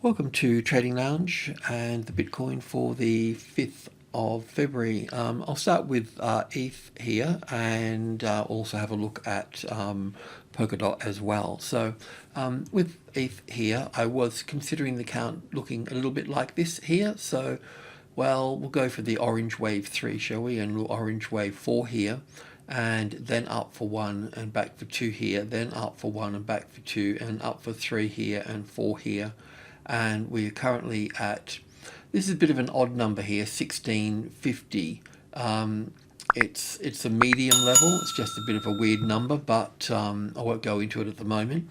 Welcome to Trading Lounge and the Bitcoin for the 5th of February. I'll start with ETH here and also have a look at Polkadot as well. So with ETH here, I was considering the count looking a little bit like this here. So, well, we'll go for the orange wave 3, shall we? And orange wave 4 here. And then up for 1 and back for 2 here, then up for 1 and back for 2, and up for 3 here and 4 here. And we're currently at, this is a bit of an odd number here, 1650. It's a medium level. It's just a bit of a weird number, but I won't go into it at the moment.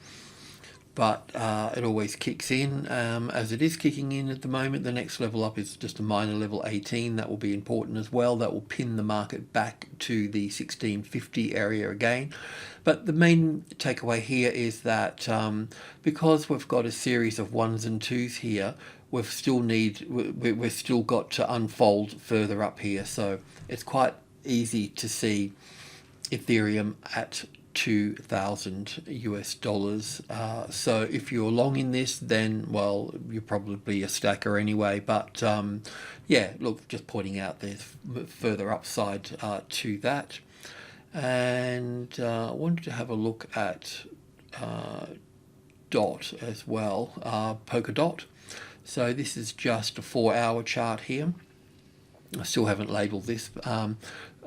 But it always kicks in. As it is kicking in at the moment, the next level up is just a minor level 18. That will be important as well. That will pin the market back to the 1650 area again. But the main takeaway here is that because we've got a series of 1s and 2s here, we've still got to unfold further up here. So it's quite easy to see Ethereum at 2,000 US dollars. So if you're long in this, then, well, you're probably a stacker anyway. But yeah, look, just pointing out there's further upside to that. And I wanted to have a look at DOT as well, Polkadot. So this is just a 4-hour chart here. I still haven't labeled this. I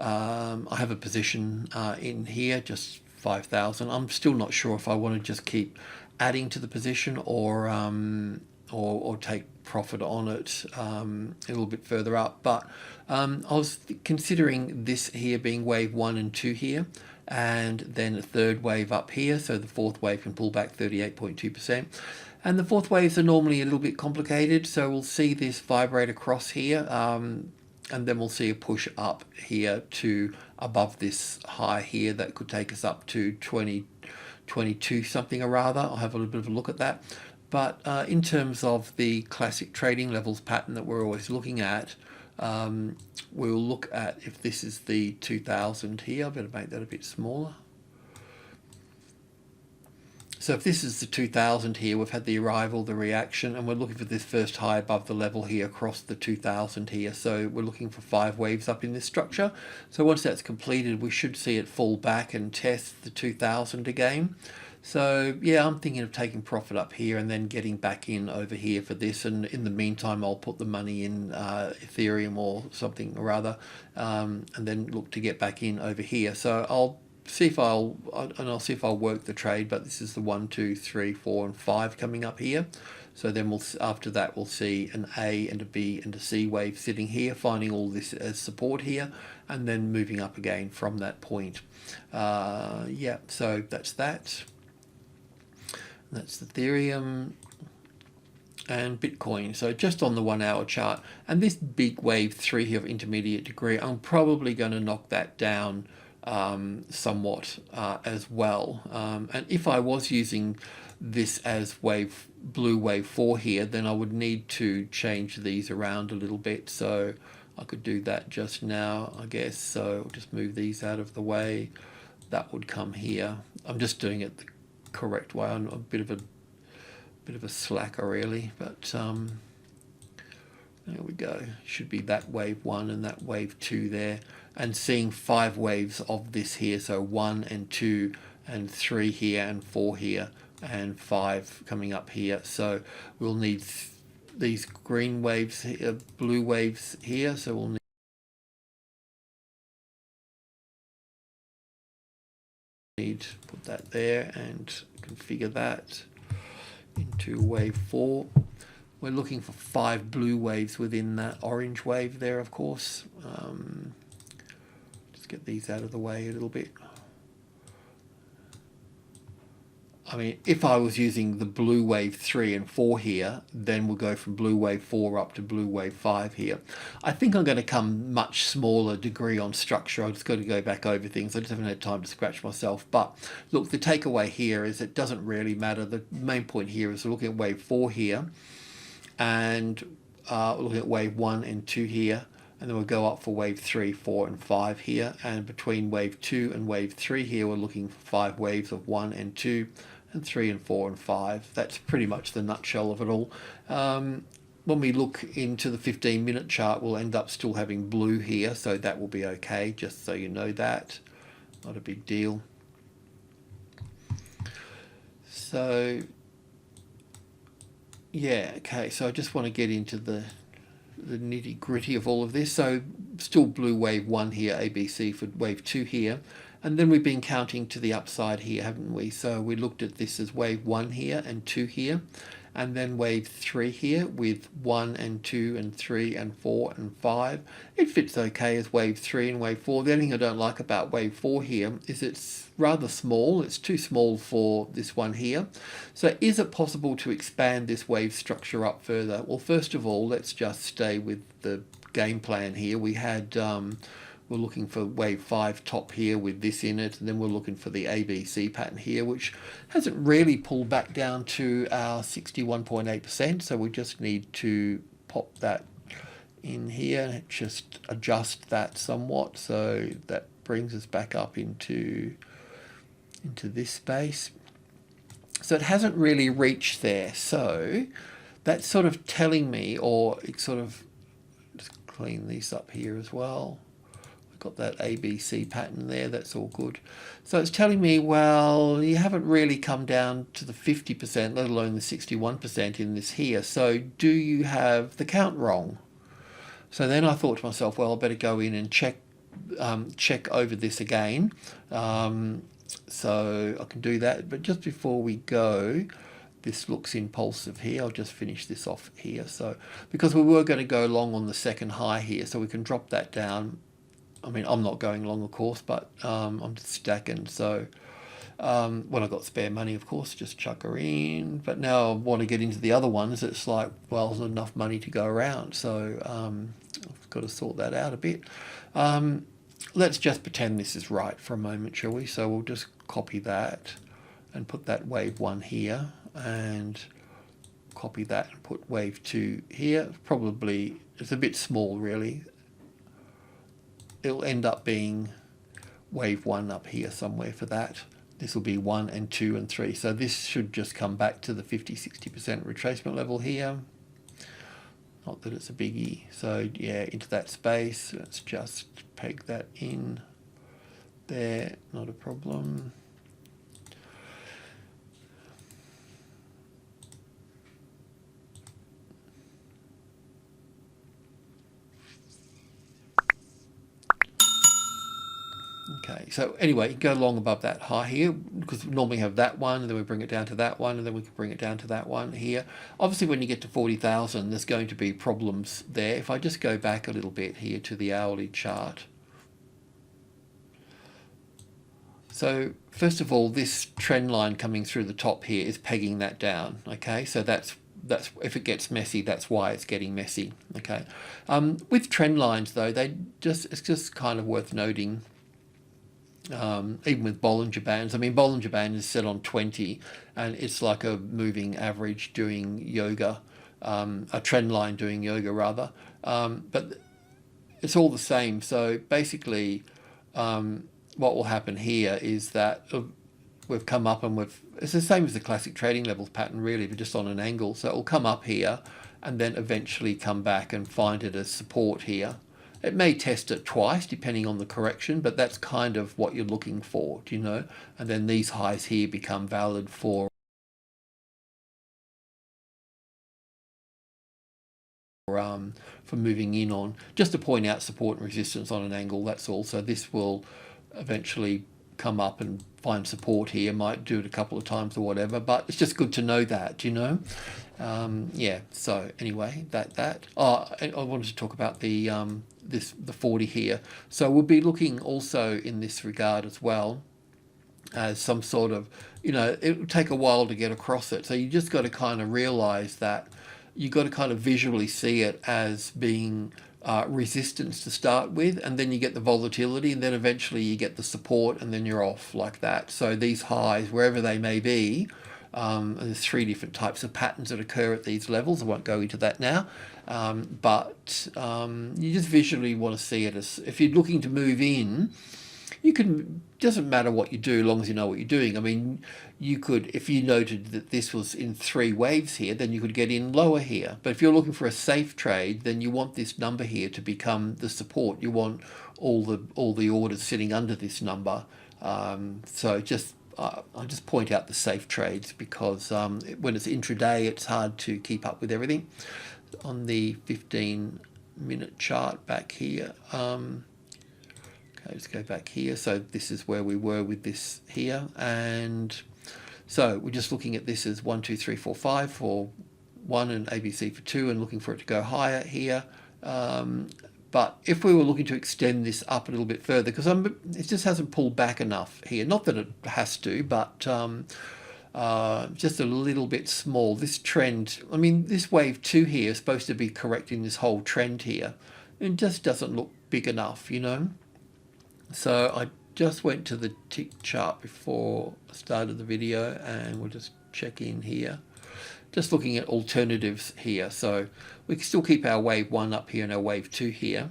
have a position in here, just 5,000. I'm still not sure if I want to just keep adding to the position or take profit on it a little bit further up. But I was considering this here being wave 1 and 2 here, and then a third wave up here. So the fourth wave can pull back 38.2%. And the fourth waves are normally a little bit complicated. So we'll see this vibrate across here. And then we'll see a push up here to above this high here that could take us up to 2022 something or rather. I'll have a little bit of a look at that. But in terms of the classic trading levels pattern that we're always looking at, we'll look at if this is the 2000 here. I better make that a bit smaller. So if this is the 2000 here, we've had the arrival, the reaction, and we're looking for this first high above the level here across the 2000 here. So we're looking for 5 waves up in this structure. So once that's completed, we should see it fall back and test the 2000 again. So yeah, I'm thinking of taking profit up here and then getting back in over here for this. And in the meantime, I'll put the money in Ethereum or something or other, and then look to get back in over here. So I'll see if I'll work the trade, but this is the 1, 2, 3, 4, and 5 coming up here. So then after that we'll see an A and a B and a C wave sitting here, finding all this as support here, and then moving up again from that point. Yeah, so that's that. That's Ethereum and Bitcoin. So just on the 1-hour chart, and this big wave 3 here of intermediate degree, I'm probably going to knock that down somewhat as well. And if I was using this as blue wave 4 here, then I would need to change these around a little bit. So I could do that just now, I guess. So I'll just move these out of the way. That would come here. I'm just doing it the correct way. I'm a bit of a slacker really, but there we go. Should be that wave 1 and that wave 2 there, and seeing 5 waves of this here. So 1 and 2 and 3 here and 4 here and 5 coming up here. So we'll need these green waves here, blue waves here. So we'll need to put that there and configure that into wave 4. We're looking for 5 blue waves within that orange wave there, of course. Just get these out of the way a little bit. I mean, if I was using the blue wave 3 and 4 here, then we'll go from blue wave 4 up to blue wave 5 here. I think I'm going to come much smaller degree on structure. I've just got to go back over things. I just haven't had time to scratch myself. But look, the takeaway here is it doesn't really matter. The main point here is looking at wave 4 here, and looking at wave 1 and 2 here, and then we'll go up for wave 3, 4, and 5 here, and between wave 2 and wave 3 here we're looking for 5 waves of 1 and 2, and 3 and 4 and 5. That's pretty much the nutshell of it all. When we look into the 15-minute chart, we'll end up still having blue here, so that will be okay, just so you know that. Not a big deal. So, yeah, okay, so I just want to get into the nitty-gritty of all of this. So still blue wave 1 here, ABC for wave 2 here. And then we've been counting to the upside here, haven't we? So we looked at this as wave 1 here and 2 here. And then wave 3 here with 1 and 2 and 3 and 4 and 5. It fits okay as wave 3 and wave 4. The only thing I don't like about wave 4 here is it's rather small. It's too small for this one here. So is it possible to expand this wave structure up further? Well, first of all, let's just stay with the game plan here. We had we're looking for wave 5 top here with this in it, and then we're looking for the ABC pattern here, which hasn't really pulled back down to our 61.8%, so we just need to pop that in here, just adjust that somewhat, so that brings us back up into this space. So it hasn't really reached there, so that's sort of telling me, or it's sort of, just clean these up here as well. Got that ABC pattern there, that's all good. So it's telling me, well, you haven't really come down to the 50%, let alone the 61% in this here. So do you have the count wrong? So then I thought to myself, well, I better go in and check over this again. So I can do that. But just before we go, this looks impulsive here. I'll just finish this off here. So because we were going to go long on the second high here, so we can drop that down. I mean, I'm not going long, of course, but I'm just stacking. So when I got spare money, of course, just chuck her in. But now I want to get into the other ones. It's like, well, there's not enough money to go around. So I've got to sort that out a bit. Let's just pretend this is right for a moment, shall we? So we'll just copy that and put that wave 1 here, and copy that and put wave 2 here. Probably, it's a bit small, really. It'll end up being wave 1 up here somewhere for that. This will be 1 and 2 and 3. So this should just come back to the 50-60% retracement level here. Not that it's a biggie. So yeah, into that space. Let's just peg that in there. Not a problem. Okay, so anyway, go long above that high here, because we normally have that one, and then we bring it down to that one, and then we can bring it down to that one here. Obviously, when you get to 40,000, there's going to be problems there. If I just go back a little bit here to the hourly chart. So first of all, this trend line coming through the top here is pegging that down. Okay, so that's if it gets messy, that's why it's getting messy. Okay, with trend lines though, it's just kind of worth noting. Even with Bollinger Bands, I mean, Bollinger Band is set on 20, and it's like a moving average doing yoga, a trend line doing yoga rather, but it's all the same. So basically, what will happen here is that we've come up and it's the same as the classic trading levels pattern really, but just on an angle. So it will come up here and then eventually come back and find it as support here. It may test it twice depending on the correction, but that's kind of what you're looking for, do you know? And then these highs here become valid for moving in on, just to point out support and resistance on an angle, that's all. So this will eventually come up and find support here, might do it a couple of times or whatever, but it's just good to know that, you know. Yeah, so anyway, I wanted to talk about the 40 here. So we'll be looking also in this regard as well as some sort of, you know, it will take a while to get across it, so you just got to kind of realize that you've got to kind of visually see it as being resistance to start with, and then you get the volatility, and then eventually you get the support, and then you're off like that. So these highs, wherever they may be, there's 3 different types of patterns that occur at these levels. I won't go into that now, but you just visually want to see it as, if you're looking to move in, you can, doesn't matter what you do, as long as you know what you're doing. I mean, you could, if you noted that this was in 3 waves here, then you could get in lower here. But if you're looking for a safe trade, then you want this number here to become the support. You want all the orders sitting under this number. So just I'll just point out the safe trades because when it's intraday, it's hard to keep up with everything. On the 15-minute chart back here, okay, let's go back here. So this is where we were with this here, and so we're just looking at this as 1, 2, 3, 4, 5 for 1 and ABC for 2, and looking for it to go higher here. But if we were looking to extend this up a little bit further, because it just hasn't pulled back enough here. Not that it has to, but just a little bit small. This trend, I mean, this wave 2 here is supposed to be correcting this whole trend here. It just doesn't look big enough, you know. So I just went to the tick chart before I started the video, and we'll just check in here. Just looking at alternatives here. So we can still keep our wave 1 up here and our wave 2 here.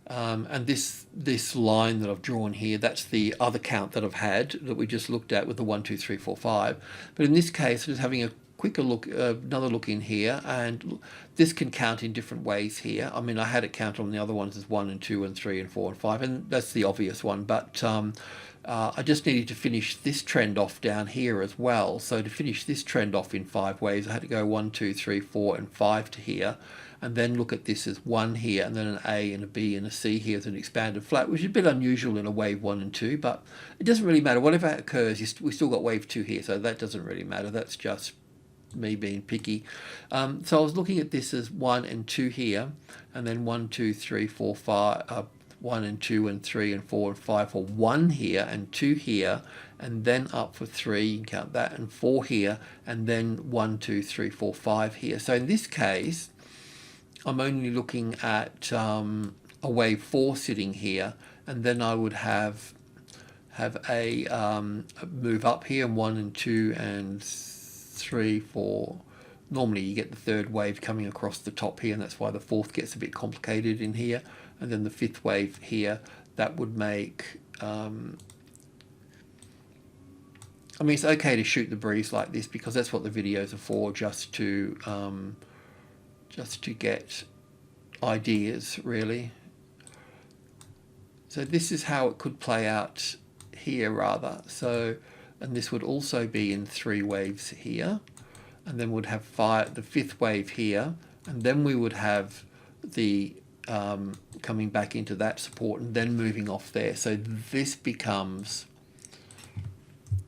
And this line that I've drawn here, that's the other count that I've had that we just looked at with the 1, 2, 3, 4, 5. But in this case, just having a quicker look, another look in here, and this can count in different ways here. I mean, I had it count on the other ones as 1 and 2 and 3 and 4 and 5, and that's the obvious one. But I just needed to finish this trend off down here as well. So to finish this trend off in 5 waves, I had to go 1, 2, 3, 4, and 5 to here, and then look at this as 1 here, and then an A and a B and a C here as an expanded flat, which is a bit unusual in a wave 1 and 2, but it doesn't really matter. Whatever occurs, we still got wave 2 here, so that doesn't really matter. That's just me being picky. So I was looking at this as 1 and 2 here, and then 1, 2, 3, 4, 5, 1 and 2 and 3 and 4 and 5 for 1 here and 2 here, and then up for 3, you can count that, and 4 here, and then 1, 2, 3, 4, 5 here. So in this case, I'm only looking at a wave 4 sitting here, and then I would have a move up here, and 1 and 2 and 3, 4. Normally you get the third wave coming across the top here, and that's why the fourth gets a bit complicated in here. And then the fifth wave here, that would make, I mean, it's okay to shoot the breeze like this because that's what the videos are for, just to get ideas, really. So this is how it could play out here, rather. So, and this would also be in 3 waves here, and then would have the 5th wave here, and then we would have the coming back into that support and then moving off there. So this becomes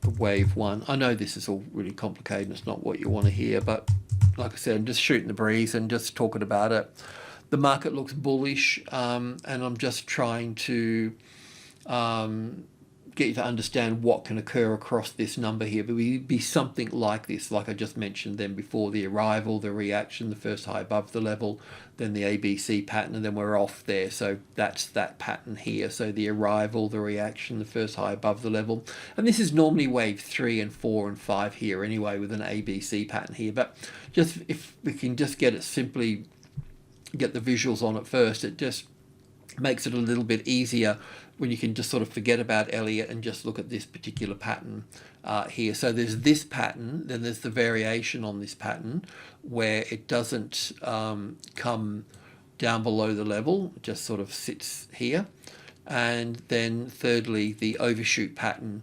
the wave 1. I know this is all really complicated and it's not what you want to hear, but like I said, I'm just shooting the breeze and just talking about it. The market looks bullish, and I'm just trying to get you to understand what can occur across this number here. But it would be something like this, like I just mentioned then before: the arrival, the reaction, the first high above the level, then the ABC pattern, and then we're off there. So that's that pattern here. So the arrival, the reaction, the first high above the level, and this is normally wave 3 and 4 and 5 here anyway, with an ABC pattern here. But just if we can just get it simply, get the visuals on it first, it just makes it a little bit easier when you can just sort of forget about Elliott and just look at this particular pattern here. So there's this pattern, then there's the variation on this pattern where it doesn't come down below the level, it just sort of sits here. And then thirdly, the overshoot pattern,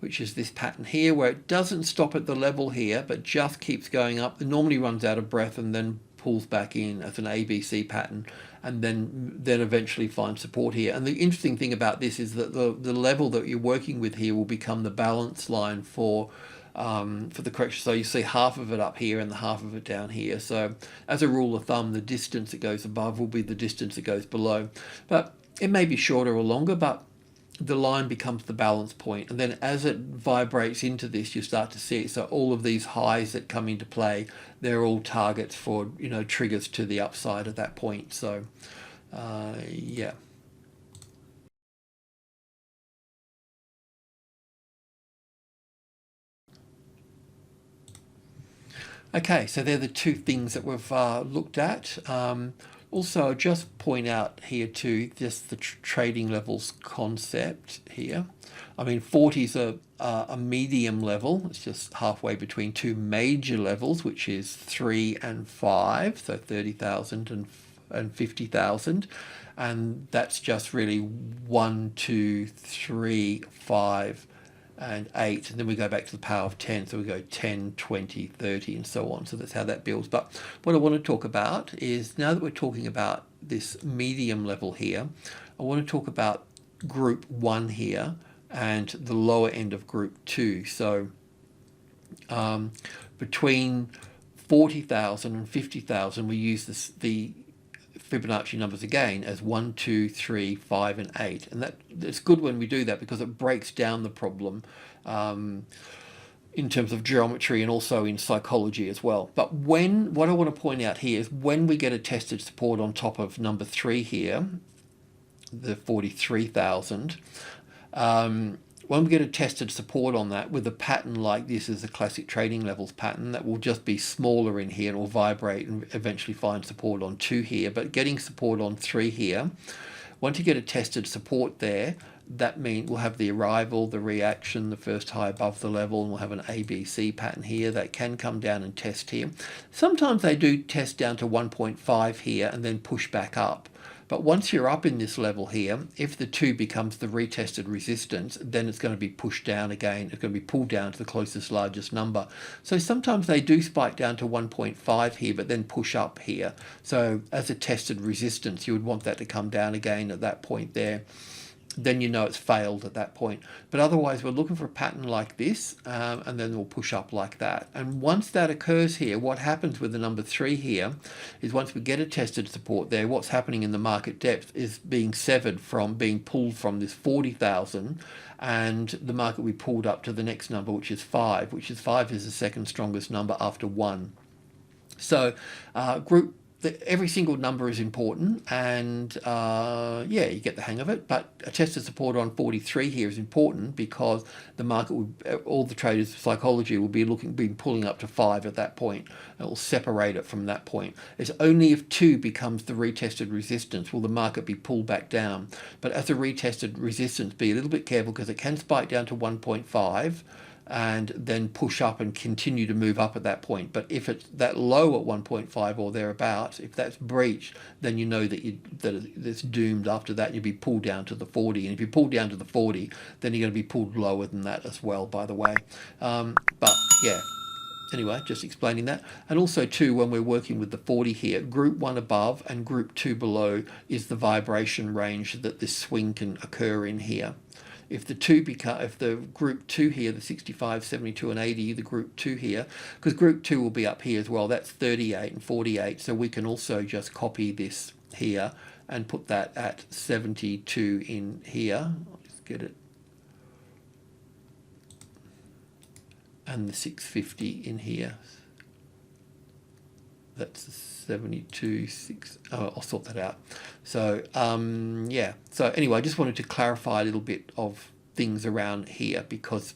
which is this pattern here, where it doesn't stop at the level here, but just keeps going up. It normally runs out of breath and then pulls back in as an ABC pattern, and then eventually finds support here. And the interesting thing about this is that the level that you're working with here will become the balance line for the correction. So you see half of it up here and the half of it down here. So as a rule of thumb, the distance it goes above will be the distance it goes below. But it may be shorter or longer, but the line becomes the balance point, and then as it vibrates into this, you start to see it. So all of these highs that come into play, they're all targets for, you know, triggers to the upside at that point. So yeah. Okay, so they're the two things that we've looked at. Also, I'll just point out here too, just the trading levels concept here. I mean, 40 is a medium level. It's just halfway between two major levels, which is 3 and 5, so 30,000 and 50,000. And that's just really 1, 2, 3, 5, and 8, and then we go back to the power of 10, so we go 10, 20, 30, and so on. So that's how that builds. But what I want to talk about is, now that we're talking about this medium level here, I want to talk about group 1 here and the lower end of group 2. So between 40,000 and 50,000, we use the Fibonacci numbers again as 1, 2, 3, 5, and 8, and it's good when we do that because it breaks down the problem in terms of geometry and also in psychology as well. But what I want to point out here is when we get a tested support on top of number 3 here, the 43,000, when we get a tested support on that with a pattern like this, is a classic trading levels pattern that will just be smaller in here and will vibrate and eventually find support on 2 here, but getting support on 3 here. Once you get a tested support there, that means we'll have the arrival, the reaction, the first high above the level, and we'll have an ABC pattern here that can come down and test here. Sometimes they do test down to 1.5 here and then push back up. But once you're up in this level here, if the 2 becomes the retested resistance, then it's going to be pushed down again. It's going to be pulled down to the closest largest number. So sometimes they do spike down to 1.5 here, but then push up here. So as a tested resistance, you would want that to come down again at that point there. Then you know it's failed at that point. But otherwise, we're looking for a pattern like this, and then we'll push up like that. And once that occurs here, what happens with the number 3 here is once we get a tested support there, what's happening in the market depth is being severed from, being pulled from this 40,000, and the market will be pulled up to the next number, which is 5, is the second strongest number after 1. So every single number is important, and yeah, you get the hang of it. But a tested support on 43 here is important because the market all the traders' psychology will be pulling up to 5 at that point. It will separate it from that point. It's only if 2 becomes the retested resistance will the market be pulled back down. But as a retested resistance, be a little bit careful because it can spike down to 1.5. and then push up and continue to move up at that point. But if it's that low at 1.5 or thereabouts, if that's breached, then you know that it's doomed after that, and you'll be pulled down to the 40. And if you pull down to the 40, then you're going to be pulled lower than that as well, by the way. But yeah, anyway, just explaining that. And also too, when we're working with the 40 here, group 1 above and group 2 below is the vibration range that this swing can occur in here. If the group 2 here, the 65, 72, and 80, the group 2 here, because group 2 will be up here as well, that's 38 and 48, so we can also just copy this here and put that at 72 in here. Let's get it. And the 650 in here. That's the 72, 6, I'll sort that out. So, yeah. So anyway, I just wanted to clarify a little bit of things around here because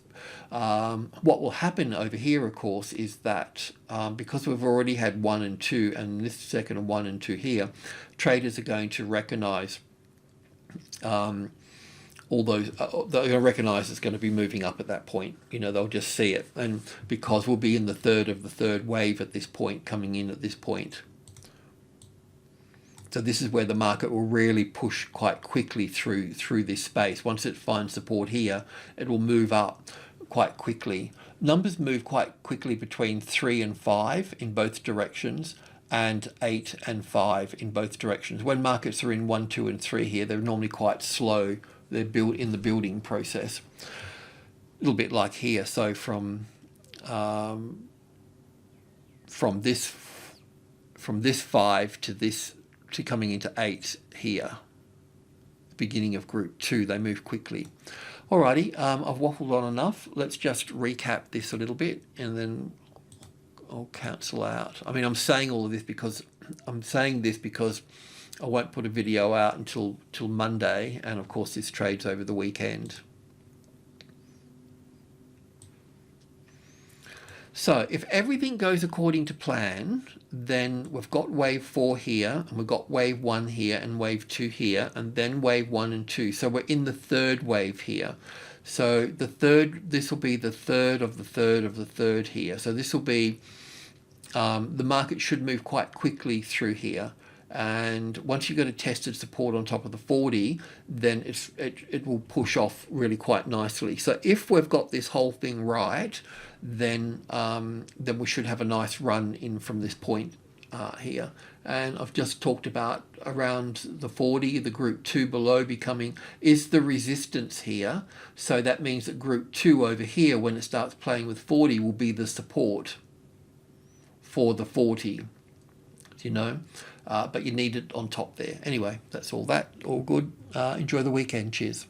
what will happen over here, of course, is that because we've already had 1 and 2 and this second 1 and 2 here, traders are going to recognize all those, they're going to recognize it's going to be moving up at that point. You know, they'll just see it. And because we'll be in the third of the third wave at this point, coming in at this point. So this is where the market will really push quite quickly through this space. Once it finds support here, it will move up quite quickly. Numbers move quite quickly between 3 and 5 in both directions, and 8 and 5 in both directions. When markets are in 1, 2, and 3 here, they're normally quite slow. They're built in the building process. A little bit like here. So from this 5 to this, to coming into 8 here, beginning of group 2, they move quickly. Alrighty, I've waffled on enough. Let's just recap this a little bit and then I'll cancel out. I mean, I'm saying all of this because I won't put a video out until Monday, and of course this trades over the weekend. So if everything goes according to plan, then we've got wave 4 here, and we've got wave 1 here, and wave 2 here, and then wave 1 and 2. So we're in the third wave here. So the third, this will be the third of the third of the third here. So this will be, the market should move quite quickly through here. And once you get a tested support on top of the 40, then it will push off really quite nicely. So if we've got this whole thing right, then we should have a nice run in from this point here. And I've just talked about around the 40, the group 2 below is the resistance here. So that means that group 2 over here, when it starts playing with 40, will be the support for the 40, you know. But you need it on top there. Anyway, that's all good. Enjoy the weekend. Cheers.